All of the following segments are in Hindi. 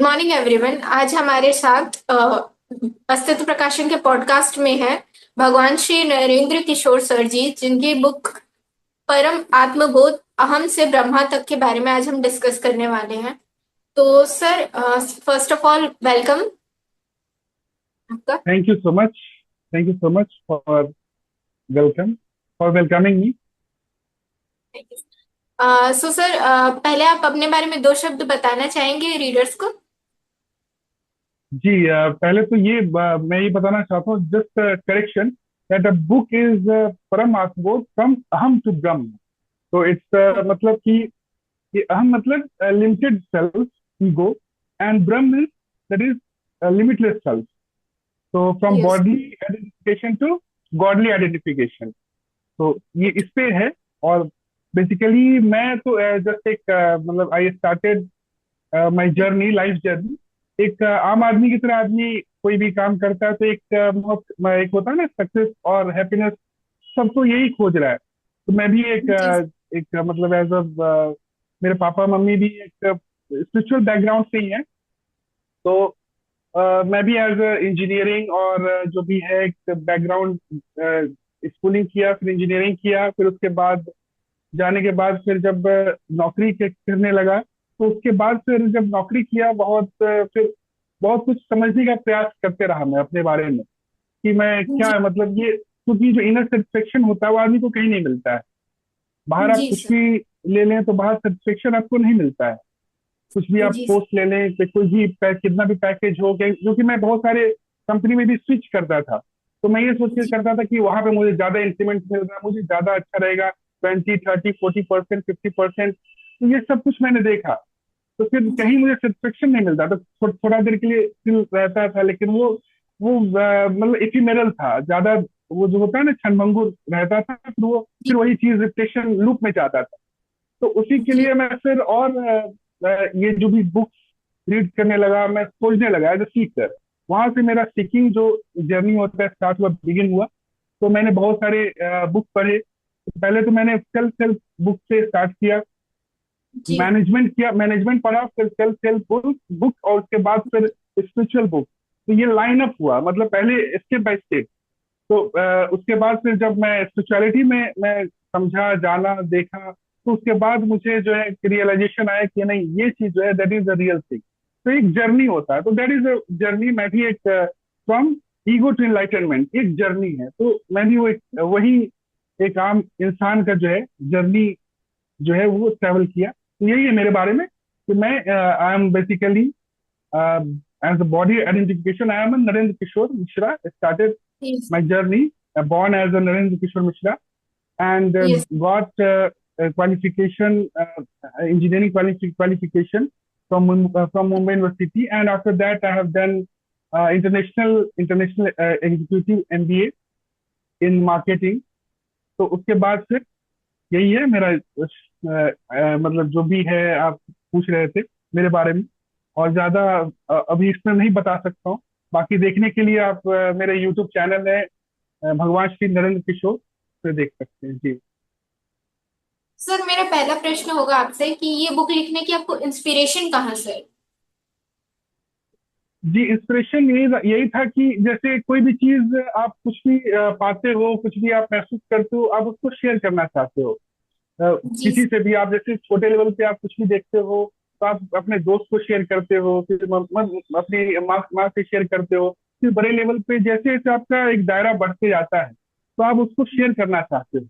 Good morning everyone. आज हमारे साथ अस्तित्व प्रकाशन के पॉडकास्ट में है भगवान श्री नरेंद्र किशोर सर जी, जिनकी बुक परम आत्मबोध अहम से ब्रह्मा तक के बारे में आज हम डिस्कस करने वाले हैं। तो sir, first of all welcome आपका। Thank you so much. Thank you so much for welcoming me. So sir, पहले आप अपने बारे में दो शब्द बताना चाहेंगे रीडर्स को। जी पहले तो मैं ये बताना चाहता हूँ, just correction that a book is परम आत्मबोध फ्रॉम अहम टू ब्रह्म। तो इट्स मतलब कि अहम मतलब limited self, ego, and Brahma is that is limitless self. तो from yes. Bodily identification to godly identification, तो ये इस पे है। और बेसिकली मैं तो जस्ट एक मतलब I started my journey, life journey. एक आम आदमी की तरह आदमी कोई भी काम करता है तो एक होता है ना, सक्सेस और हैप्पीनेस, सबको यही खोज रहा है। तो मैं भी जी मतलब एज अ मेरे पापा मम्मी भी एक स्पिरिचुअल बैकग्राउंड से ही है। तो मैं भी एज इंजीनियरिंग और जो भी है एक बैकग्राउंड, स्कूलिंग किया, फिर इंजीनियरिंग किया, फिर उसके बाद जाने के बाद फिर जब करने लगा, तो उसके बाद फिर जब नौकरी किया, फिर बहुत कुछ समझने का प्रयास करते रहा मैं अपने बारे में कि मैं क्या जी है, मतलब ये, क्योंकि जो इनर सेटिस्फेक्शन होता है वो आदमी को कहीं नहीं मिलता है। बाहर आप जी कुछ सर। भी ले लें तो बाहर सेटिस्फेक्शन आपको नहीं मिलता है। कुछ भी आप जी सर। पोस्ट ले लें तो कोई भी कितना भी पैकेज हो गया, क्योंकि मैं बहुत सारे कंपनी में भी स्विच करता था। तो मैं ये सोच के जी करता था कि वहां पे मुझे ज्यादा इंक्रीमेंट मिल रहा है, मुझे ज्यादा अच्छा रहेगा, 20, 30, 40%, 50%। तो ये सब कुछ मैंने देखा, तो फिर जी कहीं मुझे सेटिस्फेक्शन नहीं मिलता। तो थोड़ा देर के लिए स्टिल रहता था, लेकिन वो मतलब इफिमेरल था ज्यादा। वो जो होता है ना, क्षणभंगुर रहता था, फिर वही चीज रिपीटेशन लूप में जाता था। तो उसी के जी लिए मैं फिर और ये जो भी बुक्स रीड करने लगा, मैं खोजने लगा एज अ सीकर। वहां से मेरा सीकिंग जो जर्नी होता है स्टार्ट हुआ, बिगिन हुआ। तो मैंने बहुत सारे बुक पढ़े। तो पहले तो मैंने सेल्फ हेल्प बुक से स्टार्ट किया, जी मैनेजमेंट पढ़ा, फिर सेल्फ हेल्प बुक बुक और उसके बाद फिर स्पिरिचुअल बुक। तो ये लाइन अप हुआ, मतलब पहले स्टेप बाय स्टेप। तो उसके बाद फिर जब मैं स्पिरिचुअलिटी में मैं समझा, जाना, देखा, तो उसके बाद मुझे जो है रियलाइजेशन आया कि नहीं, ये चीज जो है that is the real thing. तो एक जर्नी होता है, तो दैट इज अ जर्नी। मैं भी एक फ्रॉम ईगो टू इनलाइटनमेंट एक जर्नी है, तो मैं भी वही एक आम इंसान का जो है जर्नी जो है वो ट्रेवल किया। तो यही है मेरे बारे में कि मैं I am basically as a body identification, I am Narendra Kishore Mishra. Started जी my journey, born as a Narendra Kishore Mishra, and yes. got a qualification, engineering qualification from Mumbai University, and after that I have done international executive MBA in marketing. तो उसके बाद फिर यही है मेरा मतलब जो भी है आप पूछ रहे थे मेरे बारे में। और ज्यादा अभी इसमें नहीं बता सकता हूँ। बाकी देखने के लिए आप मेरे यूट्यूब चैनल है, भगवान श्री नरेंद्र किशोर, से देख सकते हैं जी। सर, मेरा पहला प्रश्न होगा आपसे कि ये बुक लिखने की आपको इंस्पिरेशन कहाँ से है? जी इंस्पिरेशन यही था कि जैसे कोई भी चीज आप कुछ भी पाते हो, कुछ भी आप महसूस करते हो, आप उसको शेयर करना चाहते हो। जी किसी से भी आप जैसे छोटे लेवल पे आप कुछ भी देखते हो, तो आप अपने दोस्त को शेयर करते हो, फिर अपनी माँ से शेयर करते हो। फिर बड़े लेवल पे जैसे जैसे आपका एक दायरा बढ़ते जाता है, तो आप उसको शेयर करना चाहते हो।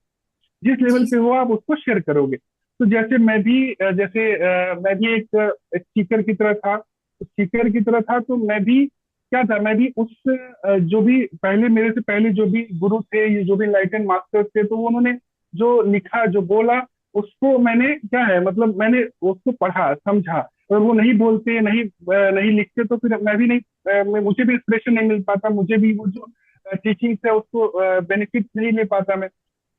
जिस लेवल जी पे हो आप उसको शेयर करोगे। तो जैसे मैं भी एक स्पीकर की तरह था। स्पीकर की तरह था तो मैं भी क्या था, मैं भी जो भी पहले मेरे से पहले जो भी गुरु थे, ये जो भी लाइटन मास्टर्स थे, तो वो उन्होंने जो लिखा, जो बोला, उसको मैंने क्या है, मतलब मैंने उसको पढ़ा, समझा। और वो नहीं बोलते, नहीं लिखते, तो फिर मैं भी नहीं, मुझे भी इंस्पिरेशन नहीं मिल पाता, मुझे भी वो जो टीचिंग है उसको बेनिफिट नहीं ले पाता मैं।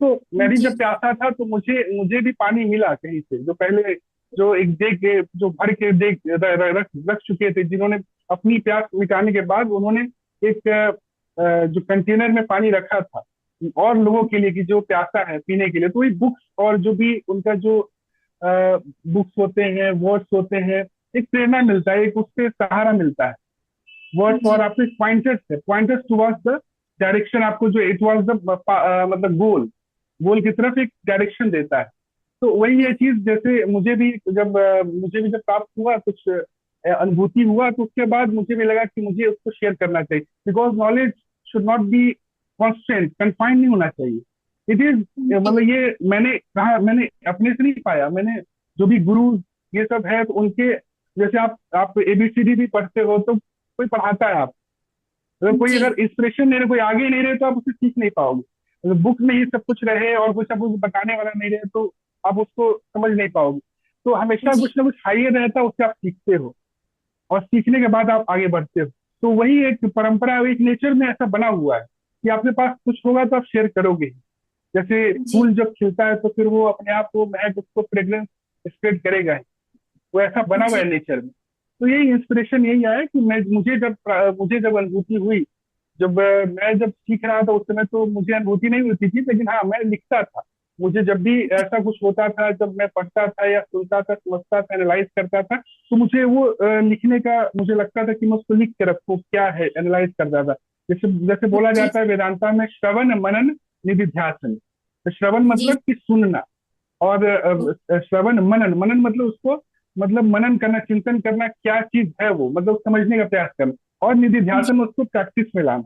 तो मैं भी जी जब प्यासा था तो मुझे भी पानी मिला कहीं से, जो पहले जो एक जो भर के रख चुके थे, जिन्होंने अपनी प्यास मिटाने के बाद उन्होंने एक जो कंटेनर में पानी रखा था और लोगों के लिए, कि जो प्यासा है पीने के लिए। तो वही बुक्स और जो भी उनका जो बुक्स होते हैं, वर्ड्स होते हैं, एक प्रेरणा मिलता है, एक उससे सहारा मिलता है। वर्ड जी फॉर आपके पॉइंटर्स है, पॉइंटर्स टुवर्ड्स द डायरेक्शन, आपको जो इट वाज द मतलब गोल, गोल की तरफ एक डायरेक्शन देता है। तो वही ये चीज, जैसे मुझे भी जब प्राप्त हुआ कुछ अनुभूति हुआ, तो उसके बाद मुझे भी लगा कि मुझे उसको शेयर करना चाहिए, because knowledge should not be constant, confined नहीं होना चाहिए। इट इज जी मतलब ये मैंने कहा, मैंने अपने से नहीं पाया, मैंने जो भी गुरु ये सब है तो उनके, जैसे आप एबीसीडी भी पढ़ते हो तो कोई पढ़ाता है, आप अगर कोई, जी अगर इंस्पिरेशन नहीं रहे, कोई आगे नहीं रहे, तो आप उसे सीख नहीं पाओगे। अगर बुक में ही सब कुछ रहे और कोई सब कुछ बताने वाला नहीं रहे, तो आप उसको समझ नहीं पाओगे। तो हमेशा जी कुछ ना कुछ हाइयर रहता है, उससे आप सीखते हो, और सीखने के बाद आप आगे बढ़ते हो। तो वही एक परंपरा, एक नेचर में ऐसा बना हुआ है कि आपके पास कुछ होगा तो आप शेयर करोगे ही। जैसे जी फूल जब खिलता है तो फिर वो अपने आप वो महक, उसको फ्रेग्रेंस स्प्रेड करेगा ही, वो ऐसा बना हुआ है जी नेचर में। तो यही इंस्पिरेशन यही आया कि मुझे जब अनुभूति हुई, मैं जब सीख रहा था, उस समय तो मुझे अनुभूति नहीं होती थी, लेकिन हाँ मैं लिखता था। मुझे जब भी ऐसा कुछ होता था, जब मैं पढ़ता था या सुनता था, समझता था, एनालाइज करता था, तो मुझे वो लिखने का मुझे लगता था कि मैं उसको लिख के रखूं, क्या है, एनालाइज करता था। जैसे जैसे बोला जी जाता है वेदांता में, श्रवण मनन निधिध्यासन। तो श्रवण जी मतलब कि सुनना, और श्रवण मनन, मनन मतलब उसको, मतलब मनन करना, चिंतन करना, क्या चीज है वो, मतलब समझने का प्रयास करना, और निधि ध्यान में उसको प्रैक्टिस में लाना।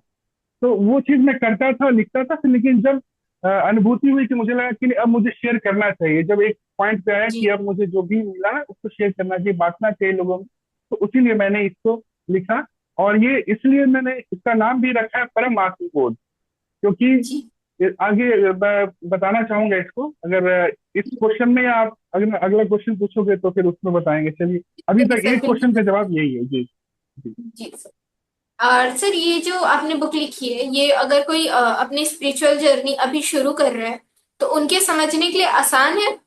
तो वो चीज मैं करता था, लिखता था, फिर लेकिन जब अनुभूति हुई कि मुझे लगा कि नहीं, अब मुझे शेयर करना चाहिए, जब एक पॉइंट पे आया कि जी अब मुझे जो भी मिला उसको शेयर करना चाहिए, बांटना चाहिए लोगों में, तो उसीलिए मैंने इसको लिखा। और ये इसलिए मैंने इसका नाम भी रखा है परम आत्मबोध, क्योंकि जी आगे मैं बताना चाहूंगा इसको, अगर इस क्वेश्चन में, या आप अगर अगला क्वेश्चन पूछोगे तो फिर उसमें बताएंगे। चलिए, अभी बिल्कुल तक सर, एक बिल्कुल क्वेश्चन का बताइए। जवाब यही है जी। जी। जी सर। और सर, ये जो आपने बुक लिखी है, ये अगर कोई अपनी स्पिरिचुअल जर्नी अभी शुरू कर रहा है तो उनके समझने के लिए आसान है?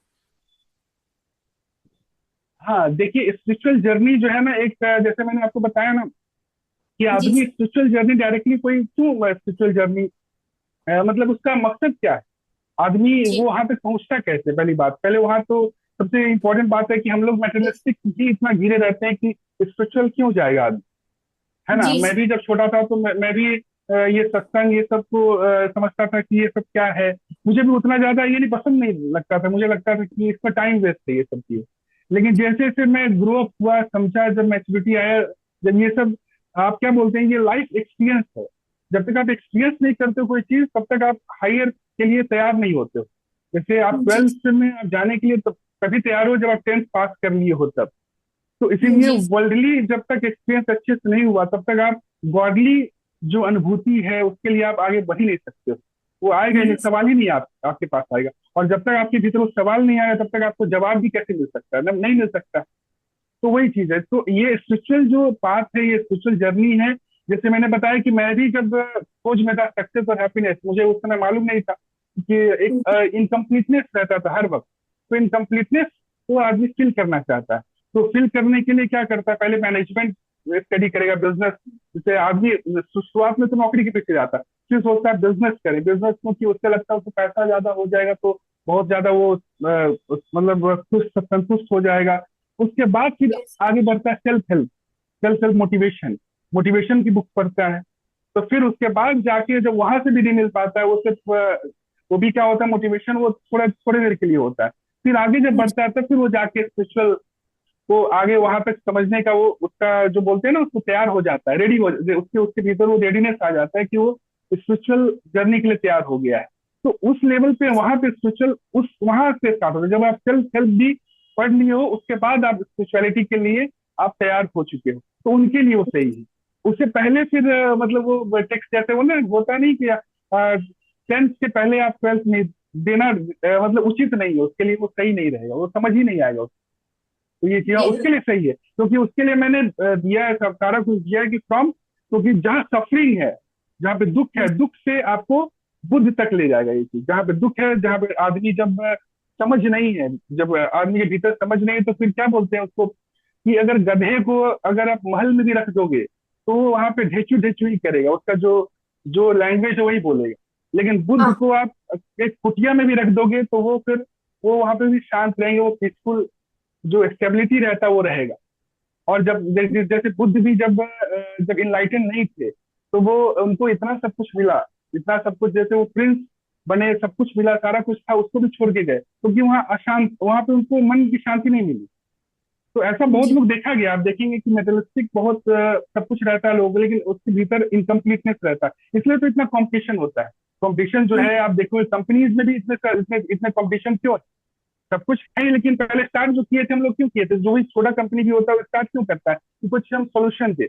हाँ देखिए, स्पिरिचुअल जर्नी जो है ना, एक जैसे मैंने आपको बताया ना कि जी आदमी सर। स्पिरिचुअल जर्नी डायरेक्टली, कोई क्यों स्पिरिचुअल जर्नी, मतलब उसका मकसद क्या है, आदमी वो जी वहां तक पहुंचता कैसे, पहली बात, पहले वहां तो सबसे इंपॉर्टेंट बात है कि हम लोग मेटेरियलिस्टिक ही इतना घिरे रहते हैं कि स्पिरिचुअल क्यों जाएगा आदमी, है ना। जी मैं भी जब छोटा था तो मैं भी ये सत्संग ये सब को समझता था कि ये सब क्या है। मुझे भी उतना ज्यादा ये नहीं पसंद नहीं लगता था, मुझे लगता था कि इसका टाइम वेस्ट है ये सब चीज। लेकिन जैसे जैसे मैं ग्रो अप हुआ, समझा, जब मैच्योरिटी आया, जब ये सब, आप क्या बोलते हैं, ये लाइफ एक्सपीरियंस है। जब तक आप एक्सपीरियंस नहीं करते हो कोई चीज, तब तक आप हायर के लिए तैयार नहीं होते हो। जैसे आप जी ट्वेल्थ में आप जाने के लिए तब तभी तैयार हो जब आप टेंथ पास कर लिए हो तब। तो इसीलिए जी वर्ल्डली जब तक एक्सपीरियंस अच्छे से नहीं हुआ, तब तक आप गॉडली जो अनुभूति है उसके लिए आप आगे बढ़ ही नहीं सकते हो। वो आएगा ही नहीं, सवाल ही नहीं आपके पास आएगा। और जब तक आपके भीतर वो सवाल नहीं आएगा, तब तक आपको जवाब भी कैसे मिल सकता है, नहीं मिल सकता। तो वही चीज है। तो ये स्पिरिचुअल जो पाथ है, ये स्पिरिचुअल जर्नी है। जैसे मैंने बताया कि मैं भी जब खोज में था सक्सेस और हैप्पीनेस, मुझे उस समय मालूम नहीं था कि एक इनकम्प्लीटनेस रहता था हर वक्त। तो इनकम्प्लीटनेस को आदमी फिल करना चाहता है। तो फिल करने के लिए क्या करता है, पहले मैनेजमेंट स्टडी करेगा, बिजनेस। जैसे आदमी शुरुआत में तो नौकरी के पीछे जाता है, फिर सोचता है बिजनेस करे, बिजनेस क्योंकि उससे लगता है उसको पैसा ज्यादा हो जाएगा, तो बहुत ज्यादा वो मतलब खुश संतुष्ट हो जाएगा। उसके बाद फिर आगे बढ़ता है सेल्फ हेल्प मोटिवेशन, मोटिवेशन की बुक पढ़ता है। तो फिर उसके बाद जाके जब वहां से भी नहीं मिल पाता है, वो सिर्फ वो भी क्या होता है, मोटिवेशन वो थोड़ा थोड़ी देर के लिए होता है। फिर आगे जब बढ़ता है, तो फिर वो जाके स्पिरिचुअल को आगे वहां तक समझने का, वो उसका जो बोलते हैं ना, उसको तैयार हो जाता है, रेडी हो, उसके उसके भीतर वो रेडीनेस आ जाता है कि वो स्पिरिचुअल जर्नी के लिए तैयार हो गया है। तो उस लेवल पे वहां पे स्पिरिचुअल उस वहां से स्टार्ट होता है, जब आप सेल्फ हेल्प भी पढ़ लिए हो, उसके बाद आप स्पिरिचुअलिटी के लिए आप तैयार हो चुके हो, तो उनके लिए वो सही है। उससे पहले फिर मतलब वो टेक्स्ट जैसे वो ना होता नहीं कि टेंथ से पहले आप ट्वेल्थ में देना मतलब उचित नहीं है उसके लिए, वो सही नहीं रहेगा, वो समझ ही नहीं आएगा। तो ये चीज जी उसके लिए सही है, क्योंकि उसके लिए मैंने दिया है, सब सारा कुछ दिया है कि फ्रॉम, क्योंकि जहाँ सफरिंग है, जहाँ पे दुख है, दुख से आपको बुद्ध तक ले जाएगा ये चीज। जहाँ पे दुख है, जहाँ पे आदमी जब समझ नहीं है, जब आदमी के भीतर समझ नहीं है, तो फिर क्या बोलते हैं उसको, कि अगर गधे को अगर आप महल में भी रख दोगे, तो वो वहां पे ढेचू ढेचू ही करेगा, उसका जो जो लैंग्वेज है वही बोलेगा। लेकिन बुद्ध हाँ को आप एक कुटिया में भी रख दोगे, तो वो वहां पे भी शांत रहेंगे, वो पीसफुल जो स्टेबिलिटी रहता है वो रहेगा। और जब जैसे बुद्ध भी जब इनलाइटन नहीं थे, तो वो उनको इतना सब कुछ मिला, इतना सब कुछ, जैसे वो प्रिंस बने, सब कुछ मिला, सारा कुछ था, उसको भी छोड़ के गए क्योंकि वहाँ अशांत, वहां पे उनको मन की शांति नहीं मिली। तो ऐसा बहुत जी लोग देखा गया, आप देखेंगे कि मेटलिस्टिक बहुत सब कुछ रहता है लोग, लेकिन उसके भीतर इनकम्प्लीटनेस रहता है, इसलिए तो इतना कंपटीशन होता है। कंपटीशन जो है आप देखो कंपनीज में भी इतने इतने इतने कंपटीशन क्यों है? सब कुछ है ही, लेकिन पहले स्टार्ट जो किए थे हम लोग क्यों किए थे? जो भी छोटा कंपनी भी होता है वो स्टार्ट क्यों करता है? कि कुछ हम सोल्यूशन दे।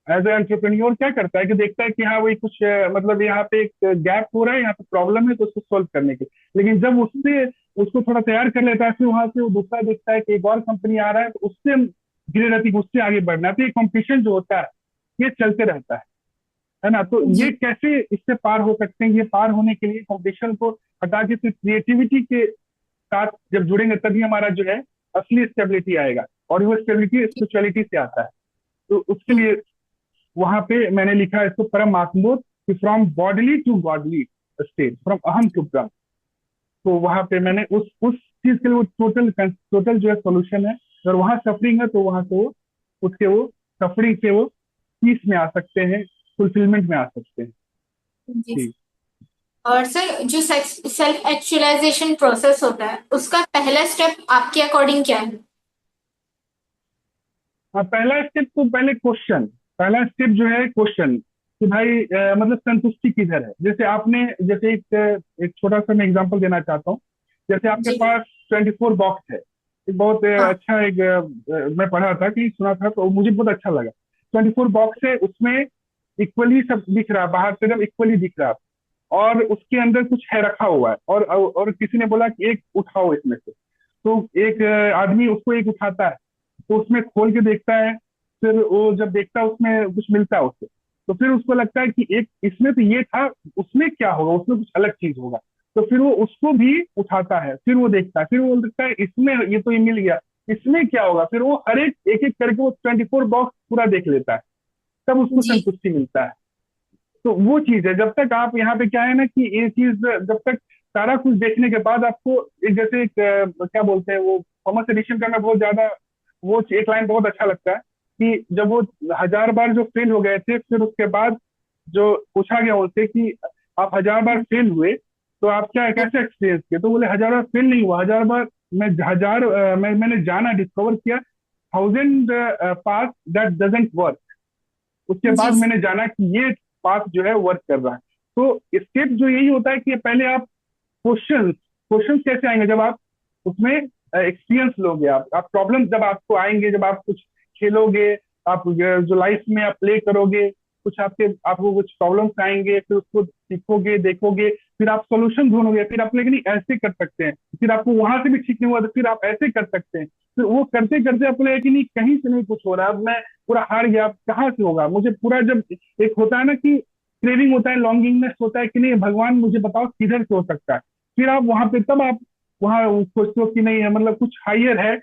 एज ए एंटरप्रेन्योर क्या करता है कि देखता है कि हाँ वही कुछ मतलब यहाँ पे एक गैप हो रहा है, यहाँ पे प्रॉब्लम है, तो उसको सोल्व करने के, लेकिन जब उससे उसको थोड़ा तैयार कर लेता है, फिर वहां से वो दूसरा देखता है कि एक और कंपनी आ रहा है, तो उससे धीरे रहती है, उससे आगे बढ़ना है। तो ये कॉम्पिटिशन जो होता है ये चलते रहता है ना? तो ये जी कैसे इससे पार हो सकते हैं? ये पार होने के लिए कॉम्पिटिशन को हटा के सिर्फ क्रिएटिविटी के साथ जब जुड़ेंगे तभी हमारा जो है असली स्टेबिलिटी आएगा, और वो स्टेबिलिटी स्पिरिचुअलिटी से आता है। तो उसके लिए वहां पे मैंने लिखा है इसको परम आत्मबोध, कि from bodily to godly state, from aham to Brahm. तो वहां पे मैंने उस चीज के लिए वो टोटल टोटल जो है सोल्यूशन है। अगर वहां सफरिंग है तो वहां से वो उसके वो सफरिंग से वो पीस में आ सकते हैं, फुलफिलमेंट में आ सकते हैं। जी। जी। और सर, जो सेल्फ एक्चुअलाइजेशन प्रोसेस होता है उसका पहला स्टेप आपके अकॉर्डिंग क्या है? हाँ, पहला स्टेप तो पहले क्वेश्चन, पहला स्टेप जो है क्वेश्चन, कि भाई मतलब संतुष्टि किधर है? जैसे आपने, जैसे एक छोटा सा मैं एग्जांपल देना चाहता हूँ। जैसे आपके जी पास 24 बॉक्स है, एक बहुत हाँ अच्छा एक मैं पढ़ा था कि सुना था तो मुझे बहुत अच्छा लगा। 24 बॉक्स है, उसमें इक्वली सब दिख रहा है, बाहर से एकदम इक्वली दिख रहा है, और उसके अंदर कुछ है रखा हुआ है, और किसी ने बोला कि एक उठाओ इसमें से। तो एक आदमी उसको एक उठाता है, तो उसमें खोल के देखता है, फिर वो जब देखता है उसमें कुछ मिलता है उससे, तो फिर उसको लगता है कि एक इसमें तो ये था, उसमें क्या होगा, उसमें कुछ अलग चीज होगा। तो फिर वो उसको भी उठाता है, फिर वो देखता है, फिर वो देखता है इसमें ये तो ये मिल गया, इसमें क्या होगा? फिर वो हर एक एक करके वो 24 बॉक्स पूरा देख लेता है, तब उसको जी संतुष्टि मिलता है। तो वो चीज है, जब तक आप यहाँ पे क्या है ना कि ये चीज, जब तक सारा कुछ देखने के बाद आपको एक, जैसे एक क्या बोलते हैं वो, थॉमस एडिशन का मैं बहुत ज्यादा, वो एक लाइन बहुत अच्छा लगता है कि जब वो 1000 बार जो फेल हो गए थे, फिर उसके बाद जो पूछा गया उनसे कि आप 1000 बार फेल हुए तो आप क्या कैसे एक्सपीरियंस किए? तो बोले 1000 बार फेल नहीं हुआ, 1000 बार मैं मैंने जाना, डिस्कवर किया, 1000 पास दैट डजंट वर्क। उसके जी बाद मैंने जाना कि ये पाथ जो है वर्क कर रहा है। तो स्टेप जो यही होता है कि पहले आप क्वेश्चन, क्वेश्चन कैसे आएंगे? जब आप उसमें एक्सपीरियंस लोगे, आप प्रॉब्लम जब आपको आएंगे, जब आप कुछ खेलोगे, आप जो लाइफ में आप प्ले करोगे, कुछ आपको कुछ प्रॉब्लम्स आएंगे, फिर उसको सीखोगे, देखोगे, फिर आप सॉल्यूशन ढूंढोगे, फिर आप लेकिन ऐसे कर सकते हैं, फिर आपको वहां से भी ठीक नहीं हुआ तो फिर आप ऐसे कर सकते हैं। फिर वो करते करते आपको लगे कि नहीं, कहीं से नहीं कुछ हो रहा, अब मैं पूरा हार गया, अब कहाँ से होगा मुझे पूरा? जब एक होता है ना कि क्रेविंग होता है, लॉन्गिंगनेस होता है कि नहीं भगवान मुझे बताओ किधर से हो सकता है, फिर आप वहां पे, तब आप वहां सोचते हो कि नहीं है, मतलब कुछ हाइयर है।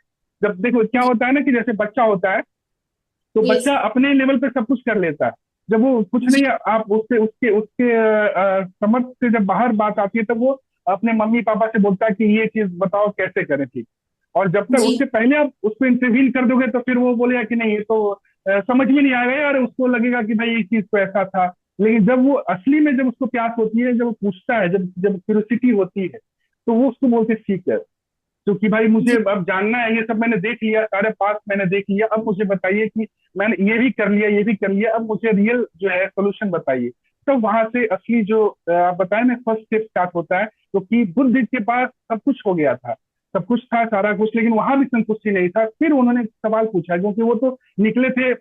जब देखो क्या होता है ना कि जैसे बच्चा होता है, तो यस बच्चा अपने लेवल पे सब कुछ कर लेता है। जब वो कुछ जी नहीं, आप उसके उसके उसके समझ से जब बाहर बात आती है, तब वो अपने मम्मी पापा से बोलता है कि ये चीज बताओ कैसे करें ठीक। और जब तक जी उससे पहले आप उसको इंटरवीन कर दोगे, तो फिर वो बोलेगा कि नहीं ये तो समझ में नहीं आएगा यार, उसको लगेगा कि भाई ये चीज तो ऐसा था। लेकिन जब वो असली में, जब उसको प्यास होती है, जब वो पूछता है, जब जब क्यूरियोसिटी होती है, तो वो उसको बोलते सीख है। क्योंकि भाई मुझे जी अब जानना है, ये सब मैंने देख लिया, सारे पास मैंने देख लिया, अब मुझे बताइए कि मैंने ये भी कर लिया, ये भी कर लिया, अब मुझे रियल जो है सोल्यूशन बताइए। तो वहां से असली जो आप बताए ना, फर्स्ट स्टेप स्टार्ट होता है। क्योंकि बुद्ध के पास सब कुछ हो गया था, सब कुछ था, सारा कुछ, लेकिन वहां भी संतुष्टि नहीं था। फिर उन्होंने सवाल पूछा, क्योंकि वो तो निकले थे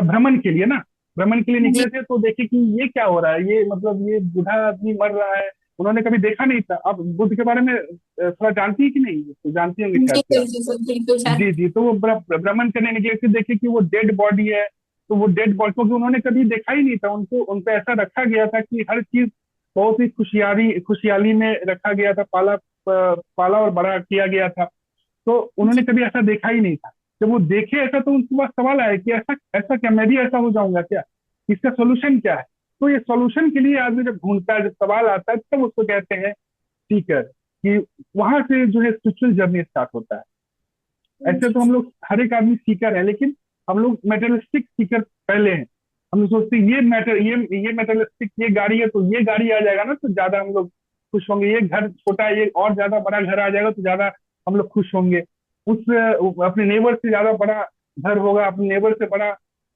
भ्रमण के लिए ना, भ्रमण के लिए जी निकले थे, तो देखे कि ये क्या हो रहा है, ये मतलब ये बूढ़ा आदमी मर रहा है। उन्होंने कभी देखा नहीं था। आप बुद्ध के बारे में थोड़ा जानती है कि नहीं? तो जानती होंगी शायद जी से आप। बिल्कुल बिल्कुल सर। जी जी। तो वो भ्रमण करने निकले, फिर देखे कि वो डेड बॉडी है। तो वो डेड बॉडी, क्योंकि उन्होंने कभी देखा ही नहीं था, उनको उनको ऐसा रखा गया था कि हर चीज बहुत ही खुशियाली खुशहाली में रखा गया था, पाला और बड़ा किया गया था। तो उन्होंने जी कभी ऐसा देखा ही नहीं था। जब वो देखे ऐसा, तो उनके पास सवाल आया कि ऐसा ऐसा क्या, मैं भी ऐसा हो जाऊंगा क्या? इसका सोल्यूशन क्या है? तो ये सोल्यूशन के लिए आदमी जब ढूंढता है, जब सवाल आता है, तब उसको कहते हैं सीकर। कि वहां से जो है स्पिरिचुअल जर्नी स्टार्ट होता है। ऐसे जी तो हम लोग हर एक आदमी सीकर है, लेकिन हम लोग मेटेरियलिस्टिक सीकर पहले हैं। हम लोग सोचते हैं ये मेटेरियलिस्टिक ये गाड़ी है, तो ये गाड़ी आ जाएगा ना तो ज्यादा हम लोग खुश होंगे, ये घर छोटा है ये और ज्यादा बड़ा घर आ जाएगा तो ज्यादा हम लोग खुश होंगे। अपने नेबर से ज्यादा बड़ा घर होगा, अपने नेबर से बड़ा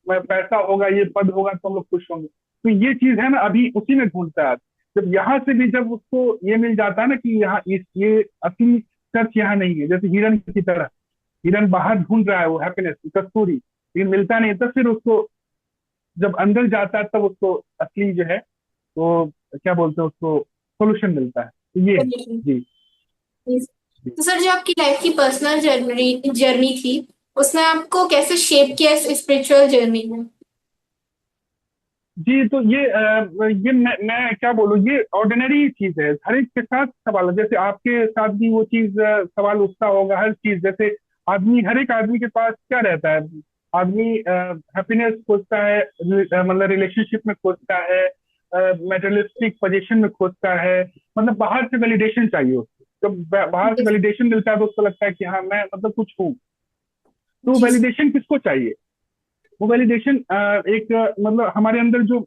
पैसा होगा, ये पद होगा तो हम लोग खुश होंगे। तो ये चीज है ना, अभी उसी में ढूंढता है। जब यहाँ से भी जब उसको ये मिल जाता है ना कि यहाँ ये असली सच यहाँ नहीं है, जैसे हिरन की तरह, हिरन बाहर ढूंढ रहा है वो हैप्पीनेस कस्तूरी, लेकिन मिलता नहीं, तब फिर उसको जब अंदर जाता है तब उसको असली जो है वो क्या बोलते हैं उसको सोल्यूशन मिलता है। तो ये है। जी। जी। जी तो सर, जो आपकी लाइफ की पर्सनल जर्नी जर्नी थी, उसने आपको कैसे शेप किया इस स्पिरिचुअल जर्नी में? जी। तो ये मैं क्या बोलूँ, ये ऑर्डिनरी चीज है, हर एक के साथ सवाल है। जैसे आपके साथ भी वो चीज सवाल उठता होगा, हर चीज जैसे आदमी, हर एक आदमी के पास क्या रहता है, आदमी हैप्पीनेस खोजता है, मतलब रिलेशनशिप में खोजता है, मेटेरियलिस्टिक पोजीशन में खोजता है, मतलब बाहर से वैलिडेशन चाहिए उसको। जब बाहर से जी वैलिडेशन मिलता है तो उसको लगता है कि हाँ मैं मतलब कुछ हूँ। तो जी सर। वैलिडेशन किसको चाहिए? वो वैलिडेशन एक मतलब हमारे अंदर जो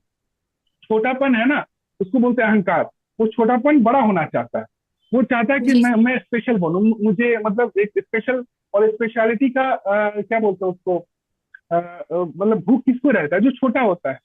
छोटापन है ना, उसको बोलते हैं अहंकार। वो छोटापन बड़ा होना चाहता है, वो चाहता है कि जी मैं स्पेशल बनूं, मुझे मतलब एक स्पेशल और स्पेशलिटी का क्या बोलते हैं उसको, मतलब भूख किसको रहता है? जो छोटा होता है।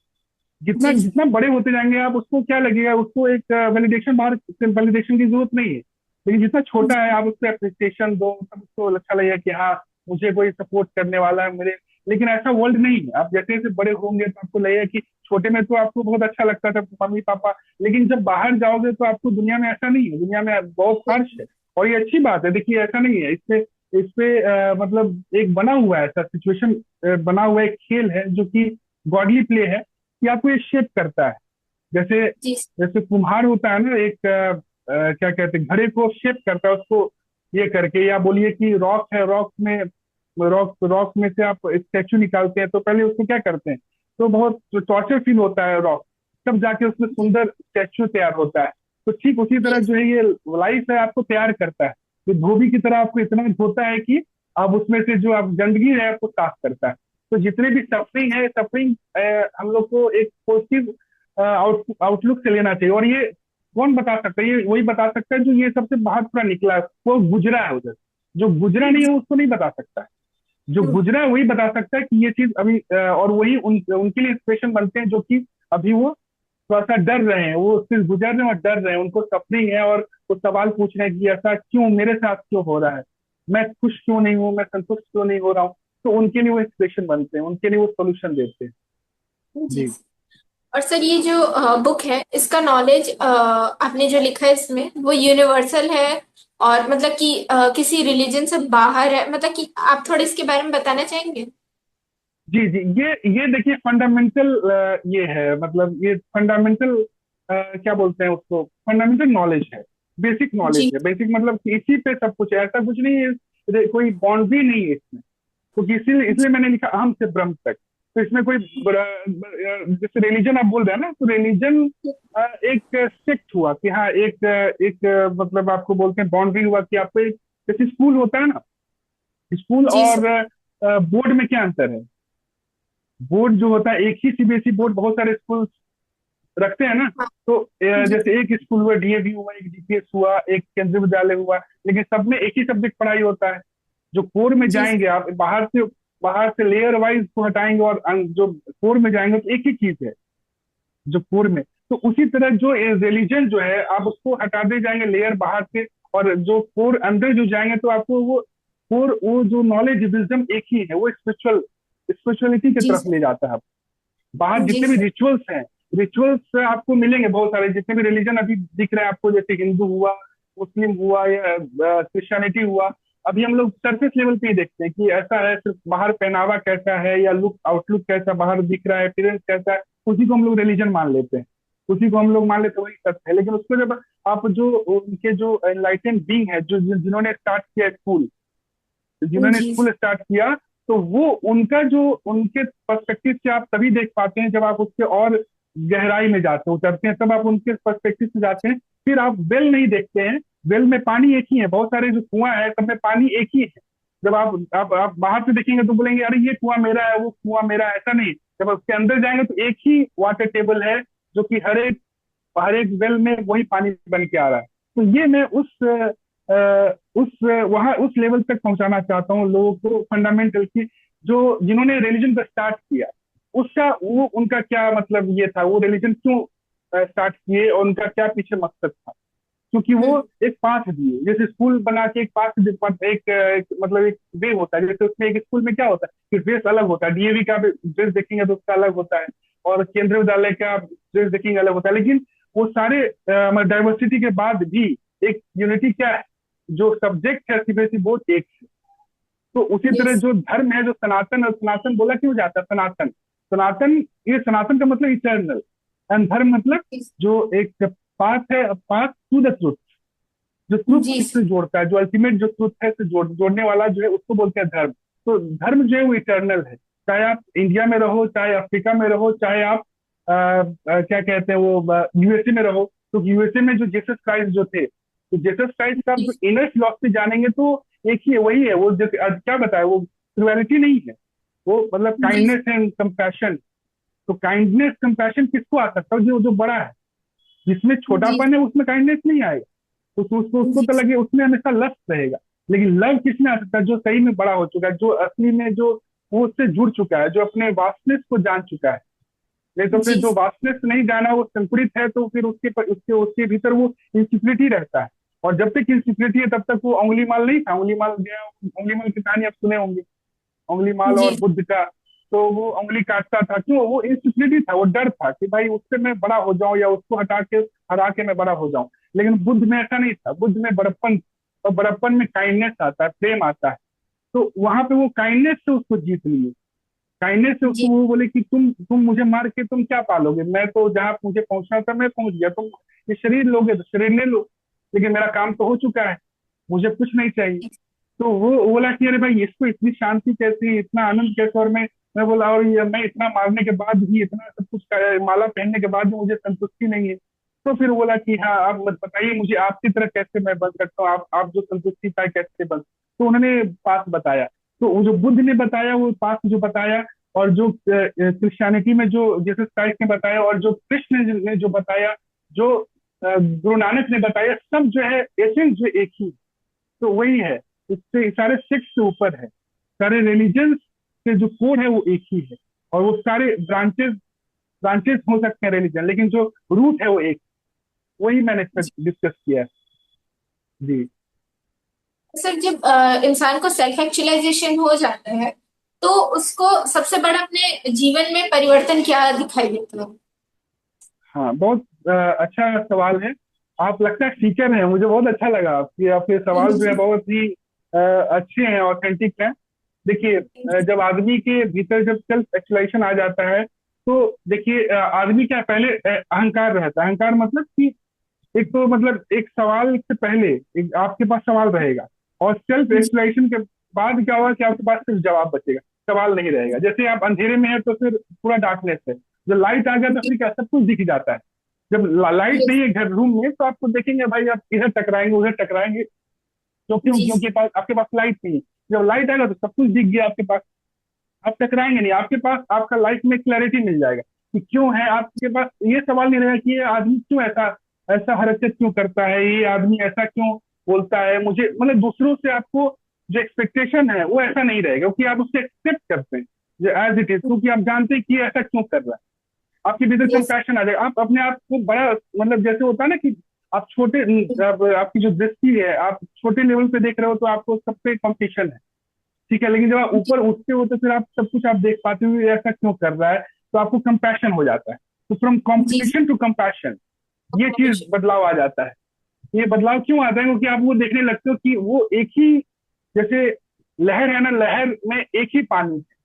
जितना जी जितना बड़े होते जाएंगे आप, उसको क्या लगेगा, उसको एक वैलिडेशन, बाहर वैलिडेशन की जरूरत नहीं है। लेकिन जितना छोटा है आप उसको अप्रिसिएशन दो, तब उसको अच्छा लगेगा कि हाँ मुझे कोई सपोर्ट करने वाला है मेरे। लेकिन ऐसा वर्ल्ड नहीं है। आप जैसे जैसे बड़े होंगे तो आपको लगेगा कि छोटे में तो आपको बहुत अच्छा लगता था मम्मी पापा, लेकिन जब बाहर जाओगे तो आपको दुनिया में ऐसा नहीं है, दुनिया में बहुत हार्श है। और ये अच्छी बात है, देखिए ऐसा नहीं है, इस पे मतलब एक बना हुआ है ऐसा सिचुएशन, बना हुआ एक खेल है जो कि गॉडली प्ले है, कि आपको ये शेप करता है। जैसे जी जैसे कुम्हार होता है ना, एक क्या कहते हैं, घड़े को शेप करता है उसको ये करके, या बोलिए कि रॉक है, रॉक में से आप स्टैचू निकालते हैं तो पहले उसको क्या करते हैं, तो बहुत टॉर्चर फील होता है रॉक, तब जाके उसमें सुंदर स्टैचू तैयार होता है। तो ठीक उसी तरह जी जो है ये लाइफ है, आपको तैयार करता है। तो धोबी की तरह आपको इतना धोता है कि अब उसमें से जो आप गंदगी है आपको साफ करता है। तो जितने भी सफरिंग है, सफरिंग हम लोग को एक पॉजिटिव आउटलुक से लेना चाहिए। और ये कौन बता सकता है? ये वही बता सकता है जो ये सबसे बाहर पूरा निकला है, वो गुजरा है उधर। जो गुजरा नहीं है वो उसको नहीं बता सकता है। जो गुजरा है वही बता सकता है कि ये चीज अभी और वही उनके लिए इंस्पिरेशन बनते हैं जो कि अभी वो थोड़ा सा डर रहे हैं, वो सिर्फ गुजर रहे हैं और डर रहे हैं, उनको सफरिंग है और वो सवाल पूछ रहे हैं कि ऐसा क्यों मेरे साथ क्यों हो रहा है, मैं खुश क्यों नहीं हूँ, मैं संतुष्ट क्यों नहीं हो रहा हूँ। तो उनके लिए वो इंस्पिरेशन बनते हैं, उनके लिए वो सोल्यूशन देते हैं। जी। जी और सर, ये जो बुक है, इसका नॉलेज आपने जो लिखा है इसमें, वो यूनिवर्सल है? और मतलब कि किसी रिलीजन से बाहर है? मतलब कि आप थोड़ा इसके बारे में बताना चाहेंगे? जी जी। ये देखिए फंडामेंटल, ये है मतलब ये फंडामेंटल क्या बोलते हैं उसको, फंडामेंटल नॉलेज है, बेसिक नॉलेज जी है। बेसिक मतलब कि इसी पे सब कुछ है, ऐसा कुछ नहीं है, कोई बाउंड्री नहीं है इसमें। क्योंकि इसलिए इसलिए मैंने लिखा अहम से ब्रह्म तक। तो इसमें कोई जैसे रिलीजन आप बोल रहे हैं ना, तो रिलीजन एक सेक्ट हुआ कि हाँ एक मतलब आपको बोलते हैं बाउंड्री हुआ कि आपको एक, जैसे स्कूल होता है ना, स्कूल जी और सर। बोर्ड में क्या अंतर है? बोर्ड जो होता है, एक ही सीबीएसई बोर्ड बहुत सारे स्कूल रखते हैं ना। हाँ। तो जी जैसे एक स्कूल हुआ, डीएवी हुआ, एक डीपीएस हुआ, एक केंद्रीय विद्यालय हुआ, लेकिन सब में एक ही सब्जेक्ट पढ़ाई होता है। जो कोर में जी जाएंगे आप, बाहर से लेयर वाइज को हटाएंगे और जो कोर में जाएंगे तो एक ही चीज है जो कोर में। तो उसी तरह जो रिलीजन जो है आप उसको हटाते जाएंगे लेयर बाहर से, और जो कोर अंदर जो जाएंगे तो आपको वो कोर, वो जो नॉलेज विजडम एक ही है, वो स्पिरिचुअलिटी की जी तरफ ले सर। जाता है। बाहर जी जितने भी सर। रिचुअल्स हैं, रिचुअल्स आपको मिलेंगे बहुत सारे, जितने भी रिलीजन अभी दिख रहे हैं आपको, जैसे हिंदू हुआ, मुस्लिम हुआ, या क्रिश्चियनिटी हुआ, अभी हम लोग सरफेस लेवल पे ही देखते हैं कि ऐसा है, सिर्फ बाहर पहनावा कैसा है या लुक आउटलुक कैसा बाहर दिख रहा है, अपीयरेंस कैसा है, उसी को हम लोग रिलीजन मान लेते हैं, उसी को हम लोग मान लेते हैं, वही सत्य है। लेकिन उसको जब आप जो उनके जो एनलाइटेंड बींग है, जो जिन्होंने स्टार्ट किया स्कूल, जिन्होंने जी स्कूल स्टार्ट किया, तो वो उनका जो उनके पर्सपेक्टिव से आप तभी देख पाते हैं जब आप उसके और गहराई में जाते हैं, उतरते हैं, तब आप उनके पर्सपेक्टिव से जाते हैं। फिर आप वेल नहीं देखते हैं, वेल में पानी एक ही है, बहुत सारे जो कुआं है सब में पानी एक ही है, जब आप बाहर से देखेंगे तो बोलेंगे अरे ये कुआं मेरा है, वो कुआं मेरा है, ऐसा नहीं। जब उसके अंदर जाएंगे तो एक ही वाटर टेबल है, जो कि हर एक वेल में वही पानी बन के आ रहा है। तो ये मैं उस वहां उस लेवल तक पहुंचाना चाहता हूँ लोगों को, फंडामेंटल की, जो जिन्होंने रिलीजन को स्टार्ट किया, उसका वो उनका क्या मतलब ये था, वो रिलीजन क्यों स्टार्ट किए और उनका क्या पीछे मकसद था। क्योंकि वो हम्म। एक पाथ दिए, जैसे स्कूल बना के एक पाथ, मतलब एक वे होता है। जैसे उसमें एक स्कूल में क्या होता है कि ड्रेस अलग होता है, डीएवी का ड्रेस देखेंगे तो उसका अलग होता है, और केंद्रीय विद्यालय का ड्रेस देखेंगे अलग होता है। लेकिन वो सारे डाइवर्सिटी के बाद भी एक यूनिटी क्या है, जो सब्जेक्ट है सीबीएसई बोर्ड एक है। तो उसी तरह यस। जो धर्म है, जो सनातन, और सनातन बोला क्यों जाता है सनातन, सनातन, ये सनातन का मतलब इटर्नल, एंड धर्म मतलब जो एक पाथ है, पाथ टू द ट्रुथ, जो ट्रुथ जी से जोड़ता है, जो अल्टीमेट जो ट्रुथ है से जोड़ने वाला जो है, उसको बोलते हैं धर्म। तो धर्म जो है वो इटर्नल है। चाहे आप इंडिया में रहो, चाहे अफ्रीका में रहो, चाहे आप क्या कहते हैं वो यूएसए में रहो। तो यूएसए में जो जीसस क्राइस्ट जो थे, तो जीसस क्राइस्ट का आप जो जी इनर फिलॉसफी जानेंगे तो एक ही है, वही है वो, जो क्या बताया वो, क्रुएलिटी नहीं है वो, मतलब जी काइंडनेस एंड कंपैशन। तो काइंडनेस कंपैशन किसको आ सकता है, जो जो बड़ा है। जिसमें जी छोटापन है उसमें काइंडनेस नहीं आएगा। उसको जी तो लगे उसमें हमेशा लस्ट रहेगा। लेकिन लव किसमें आ सकता है, जो सही में बड़ा हो चुका है, जो असली में जो वो उससे जुड़ चुका है, जो अपने वास्तविक को जान चुका है। नहीं तो फिर जी जो वास्तविक नहीं जाना, वो संकुचित है, तो फिर उसके भीतर वो इनसिक्योरिटी रहता है। और जब तक इनसिक्योरिटी है तब तक वो उंगली माल नहीं था, उंगली माल गया, उंगली माल की कहानी आप सुने होंगे, उंगलीमाल जी और बुद्ध का। तो वो उंगली काटता था, क्यों, वो इनसिक्योरिटी था, वो डर था कि भाई उससे मैं बड़ा हो जाऊं, या उसको हरा के मैं बड़ा हो जाऊं। लेकिन बुद्ध में ऐसा नहीं था, बुद्ध में बड़प्पन, और बड़प्पन में काइंडनेस आता है, प्रेम आता है। तो वहां पे वो काइंडनेस से उसको जीत लिए। काइंडनेस से उसको जी वो बोले कि तुम मुझे मार के तुम क्या पालोगे, मैं तो जहां मुझे पहुंचना था मैं पहुंच गया, तुम ये शरीर लोगे तो शरीर ले लो, लेकिन मेरा काम तो हो चुका है, मुझे कुछ नहीं चाहिए। तो वो बोला कि अरे भाई इसको इतनी शांति कैसी, इतना आनंद कैसे, और मैं बोला और ये मैं इतना मारने के बाद भी, इतना सब कुछ माला पहनने के बाद भी मुझे संतुष्टि नहीं है। तो फिर बोला कि हाँ आप मत बताइए मुझे, आपकी तरह कैसे मैं बन सकता हूँ, आप जो संतुष्टि पाए कैसे बन। तो उन्होंने पास बताया। तो वो जो बुद्ध ने बताया वो पास जो बताया, और जो क्रिश्चियनिटी में जो जीसस क्राइस्ट ने बताया, और जो कृष्ण ने जो बताया, जो गुरु नानक ने बताया, सब जो है एसेंस जो एक ही। तो वही है, इससे सारे सेक्ट से ऊपर है, सारे रिलीजन के जो कोड है वो एक ही है। और वो सारे ब्रांचेस ब्रांचेस हो सकते हैं रिलीजन, लेकिन जो रूट है वो एक। वही मैंने जी। डिस्कस किया है। जी। सर जब इंसान को सेल्फ एक्चुअलाइजेशन हो जाता है तो उसको सबसे बड़ा अपने जीवन में परिवर्तन क्या दिखाई देता है? हाँ, बहुत अच्छा सवाल है। आप लगता है टीचर हैं, मुझे बहुत अच्छा लगा आपकी आपके सवाल जो है जी बहुत ही अच्छे हैं, ऑथेंटिक हैं। देखिए जब आदमी के भीतर जब सेल्फ एक्चुअलाइजेशन आ जाता है, तो देखिए आदमी क्या पहले अहंकार रहता है। अहंकार मतलब कि एक तो मतलब एक सवाल से पहले एक आपके पास सवाल रहेगा, और सेल्फ जी एक्सप्लेनेशन के बाद क्या होगा कि आपके पास सिर्फ जवाब बचेगा, सवाल नहीं रहेगा। जैसे आप अंधेरे में है तो फिर पूरा डार्कनेस है, जब लाइट आ गया तो जी फिर क्या सब कुछ दिख जाता है। जब लाइट जी नहीं है घर रूम में तो आपको देखेंगे भाई आप इधर टकराएंगे उधर टकराएंगे, तो क्यों, जी क्योंकि पास आपके पास लाइट नहीं है। जब लाइट आएगा तो सब कुछ दिख गया आपके पास, आप टकराएंगे नहीं, आपके पास आपका लाइफ में क्लैरिटी मिल जाएगा कि क्यों है। आपके पास ये सवाल नहीं रहेगा कि ये आदमी क्यों ऐसा ऐसा हरकत क्यों करता है, ये आदमी ऐसा क्यों बोलता है मुझे, मतलब दूसरों से आपको जो एक्सपेक्टेशन है वो ऐसा नहीं रहेगा, क्योंकि आप उससे एक्सेप्ट करते हैं जो एज इट इज, क्योंकि आप जानते हैं कि ये ऐसा क्यों कर रहा है। आपके भीतर यस कंपैशन आ जाएगा, आप अपने आप को बड़ा, मतलब जैसे होता है ना कि आप छोटे, आपकी जो दृष्टि है, आप छोटे लेवल पे देख रहे हो तो आपको सब पे कंपटीशन है, ठीक है। लेकिन जब आप जी ऊपर उठते हो तो फिर आप सब कुछ आप देख पाते हो ये ऐसा क्यों कर रहा है, तो आपको कंपैशन हो जाता है। तो फ्रॉम जी कंपटीशन टू कंपैशन, ये चीज बदलाव आ जाता है। ये बदलाव क्यों आता है, क्योंकि आप वो देखने लगते हो कि वो एक ही, जैसे लहर है ना, लहर में एक ही पानी है,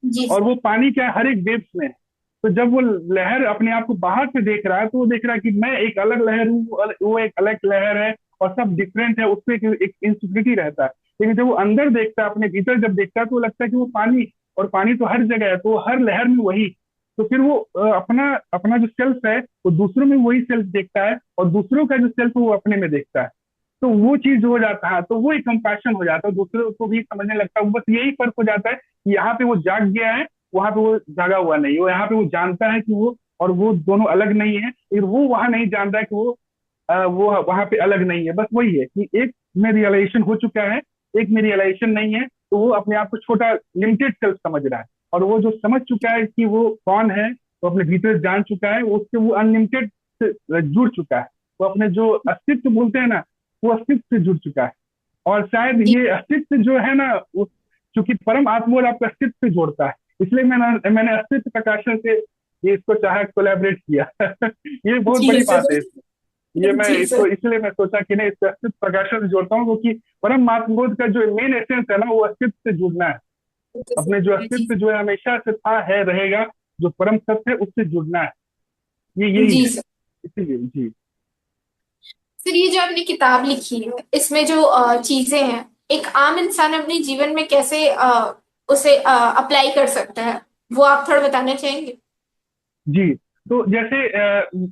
जी और वो पानी क्या है, हर एक वेव्स में है। तो जब वो लहर अपने आप को बाहर से देख रहा है तो वो देख रहा है कि मैं एक अलग लहर हूँ, वो एक अलग लहर है, और सब डिफरेंट है, उसमें एक इंसिक्योरिटी रहता है। लेकिन जब वो अंदर देखता है, अपने भीतर जब देखता है, तो वो लगता है कि वो पानी, और पानी तो हर जगह है, तो हर लहर में वही। तो फिर वो अपना अपना जो सेल्फ है वो दूसरों में वही सेल्फ देखता है, और दूसरों का जो सेल्फ है वो अपने में देखता है। तो वो चीज हो जाता है, तो वो एक कंपैशन हो जाता है, दूसरे को भी समझने लगता है। बस यही फर्क हो जाता है कि यहाँ पे वो जाग गया है, वहां पे वो जागा हुआ नहीं, वो यहाँ पे वो जानता है कि वो और वो दोनों अलग नहीं है, फिर वो वहां नहीं जानता है कि वो वहां पे अलग नहीं है। बस वही है कि एक में रियलाइजेशन हो चुका है, एक में रियलाइजेशन नहीं है, तो वो अपने आप को छोटा लिमिटेड सेल्फ समझ रहा है। और वो जो समझ चुका है कि वो कौन है, वो अपने भीतर जान चुका है, उससे वो अनलिमिटेड से जुड़ चुका है। वो अपने जो अस्तित्व बोलते हैं ना, वो अस्तित्व से जुड़ चुका है। और शायद जी ये अस्तित्व जो है ना, चूंकि परम आत्मा आपका अस्तित्व से जोड़ता है, इसलिए मैंने अस्तित्व प्रकाशन से ये इसको चाहे कोलैबोरेट किया। ये बहुत जी बड़ी बात है सर। इसमें। ये मैं जी इसको सर। इसलिए मैं सोचा कि नहीं, इसको अस्तित्व प्रकाशन से जोड़ता हूँ, क्योंकि परम आत्मबोध का जो मेन एसेंस है ना, वो अस्तित्व से जुड़ना है। अपने जो जी अस्तित्व जो है हमेशा से था, है, रहेगा, जो परम सत्य है, उससे जुड़ना है। ये यही जी है। सर। इसीलिए जी। सर ये जो आपने किताब लिखी है, इसमें जो चीजें हैं, एक आम इंसान अपने जीवन में कैसे उसे अप्लाई कर सकता है, वो आप थोड़ा बताना चाहेंगे? जी। तो जैसे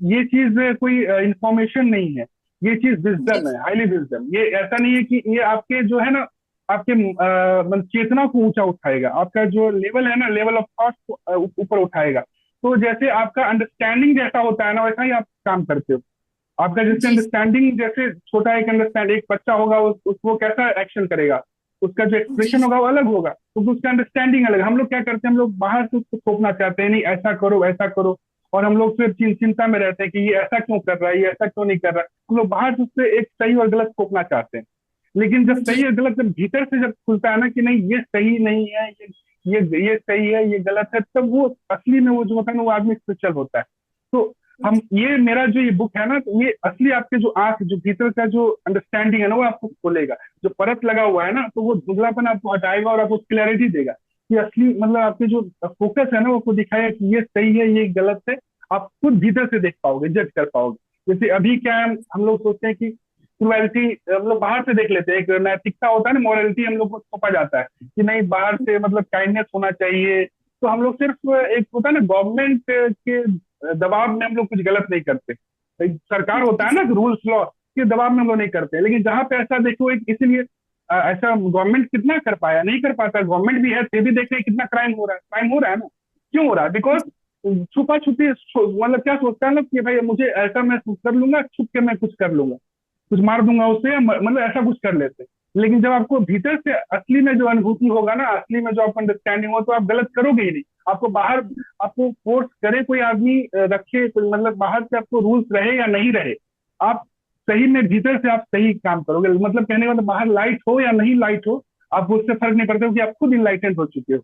ये चीज कोई इंफॉर्मेशन नहीं है, ये चीज जी विजडम है, हाईली विजडम। ये ऐसा नहीं है कि ये आपके जो है ना, आपके मतलब चेतना को ऊंचा उठाएगा, आपका जो लेवल है ना, लेवल ऑफ थॉट को ऊपर उठाएगा। तो जैसे आपका अंडरस्टैंडिंग जैसा होता है ना, वैसा ही आप काम करते हो। आपका जैसे जी अंडरस्टैंडिंग, जैसे छोटा एक अंडरस्टैंड, एक बच्चा होगा, वो कैसा एक्शन करेगा, उसका जो जी एक्सप्रेशन होगा वो अलग होगा, तो उसका अंडरस्टैंडिंग अलग। हम लोग क्या करते हैं, हम लोग बाहर से उसको थोपना चाहते हैं, नहीं ऐसा करो ऐसा करो। और हम लोग फिर चिंता में रहते हैं कि ये ऐसा क्यों कर रहा है, ये ऐसा क्यों नहीं कर रहा है। हम लोग बाहर से उससे एक सही और गलत थोपना चाहते हैं। लेकिन जब जी सही और गलत जब भीतर से जब खुलता है ना कि नहीं, ये सही नहीं है, ये सही है, ये गलत है, तब वो असली में वो जो होता है ना, वो आदमी स्पिरिचुअल होता है। तो हम ये मेरा जो ये बुक है ना, तो ये असली आपके जो आंख, जो भीतर का जो अंडरस्टैंडिंग है ना, वो आपको खोलेगा। जो परत लगा हुआ है ना, तो वो धुंधलापन आपको हटाएगा और आपको क्लैरिटी देगा कि असली मतलब आपके जो फोकस है ना, वो आपको दिखाएगा कि ये सही है, ये गलत है। आप खुद भीतर से देख पाओगे, जज कर पाओगे। जैसे अभी क्या है, हम लोग सोचते हैं कि क्रुएल्टी हम लोग बाहर से देख लेते हैं, एक नैतिकता होता है ना, मॉरलिटी हम लोग को थोपा जाता है कि नहीं, बाहर से मतलब काइंडनेस होना चाहिए। तो हम लोग सिर्फ एक होता है ना, गवर्नमेंट के दबाव में हम लोग कुछ गलत नहीं करते। एक सरकार होता है ना, रूल्स लॉ के दबाव में हम लोग नहीं करते। लेकिन जहां पे ऐसा देखो, एक इसीलिए ऐसा गवर्नमेंट कितना कर पाया, नहीं कर पाता। गवर्नमेंट भी है, फिर भी देख रहे हैं कितना क्राइम हो रहा है। क्राइम हो रहा है ना, क्यों हो रहा है? बिकॉज छुपा छुपी मतलब क्या सोचता है ना कि भाई मुझे ऐसा मैं कर लूंगा, छुप के मैं कुछ कर लूंगा, कुछ मार दूंगा उसे, मतलब ऐसा कुछ कर लेते हैं। लेकिन जब आपको भीतर से असली में जो अनुभूति होगा ना, असली में जो आपको अंडरस्टैंडिंग हो, तो आप गलत करोगे ही नहीं। आपको बाहर आपको फोर्स करे कोई आदमी, रखे कोई, मतलब बाहर से आपको रूल्स रहे या नहीं रहे, आप सही में भीतर से आप सही काम करोगे। मतलब कहने का मतलब बाहर लाइट हो या नहीं लाइट हो, आपको उससे फर्क नहीं पड़ता, क्योंकि आप खुद इनलाइटेंड हो चुके हो।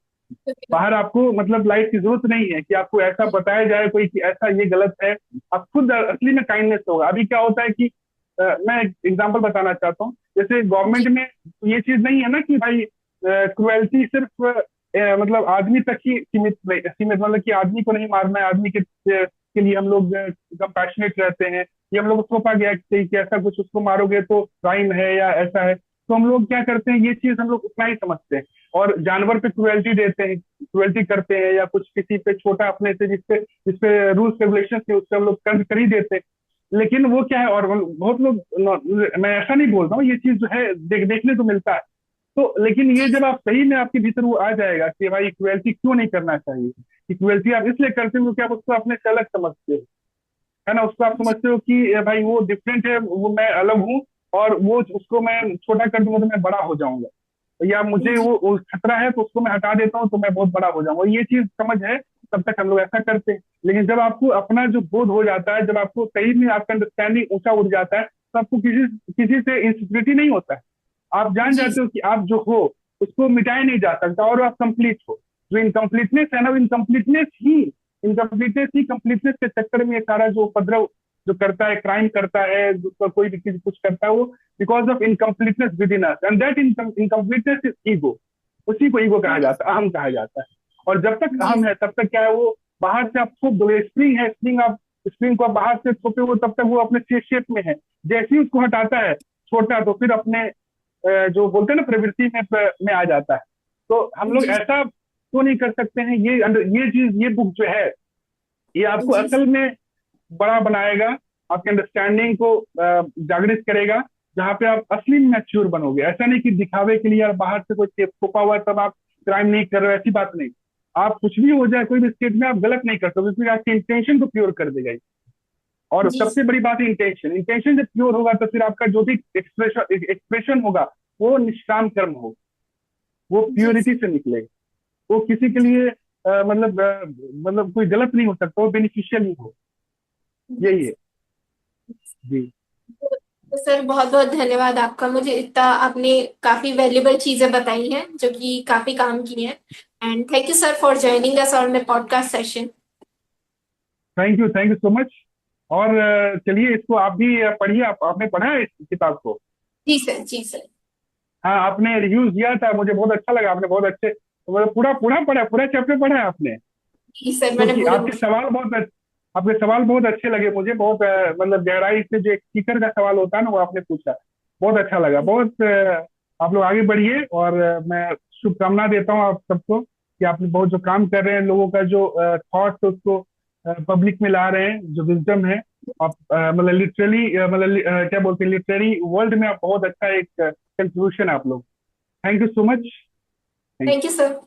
बाहर आपको मतलब लाइट की जरूरत नहीं है कि आपको ऐसा बताया जाए कोई कि ऐसा ये गलत है। आप खुद असली में काइंडनेस होगा। अभी क्या होता है कि मैं एग्जांपल बताना चाहता हूँ। जैसे गवर्नमेंट में ये चीज नहीं है ना कि भाई क्रुएल्टी सिर्फ मतलब आदमी तक ही सीमित मतलब कि आदमी को नहीं मारना है, आदमी के लिए हम लोग कंपैशनेट रहते हैं। ये हम लोग को सौंपा गया कि ऐसा कुछ उसको मारोगे तो क्राइम है या ऐसा है। तो हम लोग क्या करते हैं, ये चीज हम लोग उतना ही समझते हैं, और जानवर पे क्रुएल्टी देते हैं, क्रुएल्टी करते हैं, या कुछ किसी पे छोटा अपने से जिसपे रूल्स रेगुलेशन थे उससे हम लोग कर ही देते हैं। लेकिन वो क्या है, और बहुत लोग मैं ऐसा नहीं बोल रहा हूँ, ये चीज जो है देखने को मिलता है। तो लेकिन ये जब आप सही में आपके भीतर वो आ जाएगा कि भाई इक्वेलिटी क्यों नहीं करना चाहिए, इक्वेलिटी आप इसलिए करते हो क्योंकि आप उसको अपने से अलग समझते हो, है ना। उसको आप समझते हो कि भाई वो डिफरेंट है, वो मैं अलग हूँ, और वो उसको मैं छोटा कर दूंगा तो मैं बड़ा हो जाऊंगा, या मुझे जी वो खतरा है तो उसको मैं हटा देता हूँ तो मैं बहुत बड़ा हो जाऊंगा। ये चीज समझ है, तब तक हम लोग ऐसा करते हैं। लेकिन जब आपको अपना जो बोध हो जाता है, जब आपको सही में आपका अंडरस्टैंडिंग ऊंचा उठ जाता है, तो आपको किसी किसी से इंसिक्योरिटी नहीं होता है। आप जान जी जाते हो कि आप जो हो उसको मिटाया नहीं जा सकता, और आप कंप्लीट हो। जो इनकम्प्लीटनेस है ना, वो इनकम्प्लीटनेस ही कंप्लीटनेस के चक्कर में ये सारा जो उपद्रव जो करता है, क्राइम करता है, जिसका कोई भी चीज कुछ करता है, वो because of incompleteness with in us, and that incompleteness is ego. उसी को ईगो कहा जाता है, अहम कहा जाता है। और जब तक जी अहम है, तब तक क्या है, वो बाहर से आप थोप दो। स्प्रिंग है, स्प्रिंग को आप बाहर से थोपे हो, तब तक वो अपने शेप में है। जैसे ही उसको हटाता है छोटा, तो फिर अपने जो बोलते हैं ना प्रवृत्ति में आ जाता है। तो हम लोग जी ऐसा क्यों नहीं कर सकते हैं? ये चीज, ये बुक जो है, ये आपको जी असल में बड़ा बनाएगा, आपके अंडरस्टैंडिंग को जागृत करेगा। जहाँ पे आप असली मैच्योर बनोगे। ऐसा नहीं कि दिखावे के लिए यार बाहर से कोई छुपा हुआ है तब आप क्राइम नहीं कर रहे हो, ऐसी बात नहीं। आप कुछ भी हो जाए कोई भी स्टेट में, आप गलत नहीं कर सकते, क्योंकि आपके इंटेंशन को प्योर कर देगा ये। और जी सबसे बड़ी बात है इंटेंशन। इंटेंशन जब प्योर होगा तो फिर आपका जो भी एक्सप्रेशन होगा वो निष्काम कर्म हो, वो जी प्योरिटी से निकले। वो किसी के लिए मतलब कोई गलत नहीं हो सकता, वो बेनिफिशियल ही हो। जी। यही है। जी। तो सर बहुत बहुत धन्यवाद आपका, मुझे इतना आपने काफी वैल्यूबल चीजें बताई हैं जो कि काफी काम की हैं। And thank you sir for joining us on the podcast session. Thank you so much. और चलिए इसको आप भी पढ़िए। आपने पढ़ा है इस किताब को? जी सर, जी सर। हाँ, आपने रिव्यूज दिया था, मुझे बहुत अच्छा लगा। आपने बहुत अच्छे, मतलब पूरा पूरा पढ़ा, पूरा चैप्टर पढ़ा है आपने। जी सर, मैंने क्योंकि पूरे आपके बुक। सवाल आपके सवाल बहुत अच्छे लगे मुझे। बहुत मतलब गहराई से जो एक सीकर का सवाल होता है ना, वो आपने पूछा। बहुत अच्छा लगा। बहुत आप लोग आगे बढ़िए। और मैं शुभकामना देता हूँ आप सबको कि आप बहुत जो काम कर रहे हैं, लोगों का जो थॉट्स उसको पब्लिक में ला रहे हैं, जो विजडम है। आप मतलब लिटरली क्या बोलते हैं, लिटरेरी वर्ल्ड में आप बहुत अच्छा एक कंट्रीब्यूशन आप लोग। Thank you so much. Thank thank you sir.